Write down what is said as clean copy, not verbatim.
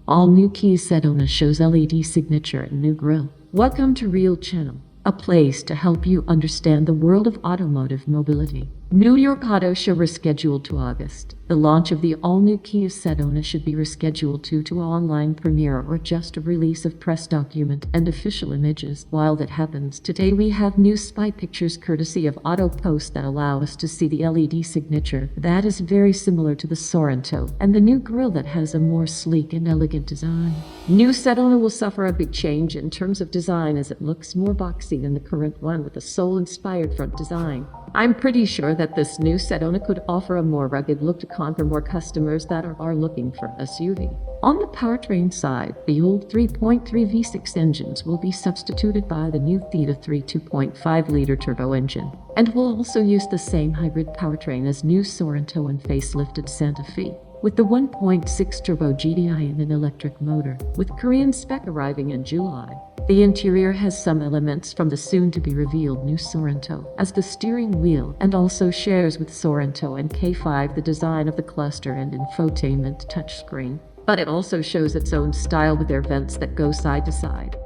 All-New Kia Sedona shows LED signature and new grille. Welcome to Real Channel, a place to help you understand the world of automotive mobility. New York Auto Show rescheduled to August. The launch of the all-new Kia Sedona should be rescheduled to online premiere or just a release of press document and official images. While that happens, today we have new spy pictures courtesy of AutoPost that allow us to see the LED signature. That is very similar to the Sorento, and the new grille that has a more sleek and elegant design. New Sedona will suffer a big change in terms of design as it looks more boxy than the current one with a Soul-inspired front design. I'm pretty sure that this new Sedona could offer a more rugged look to conquer more customers that are looking for an SUV. On the powertrain side, the old 3.3 V6 engines will be substituted by the new Theta 3 2.5-liter turbo engine, and will also use the same hybrid powertrain as new Sorento and facelifted Santa Fe, with the 1.6 turbo GDI and an electric motor, with Korean spec arriving in July. The interior has some elements from the soon-to-be-revealed new Sorento, as the steering wheel, and also shares with Sorento and K5 the design of the cluster and infotainment touchscreen. But it also shows its own style with their vents that go side to side.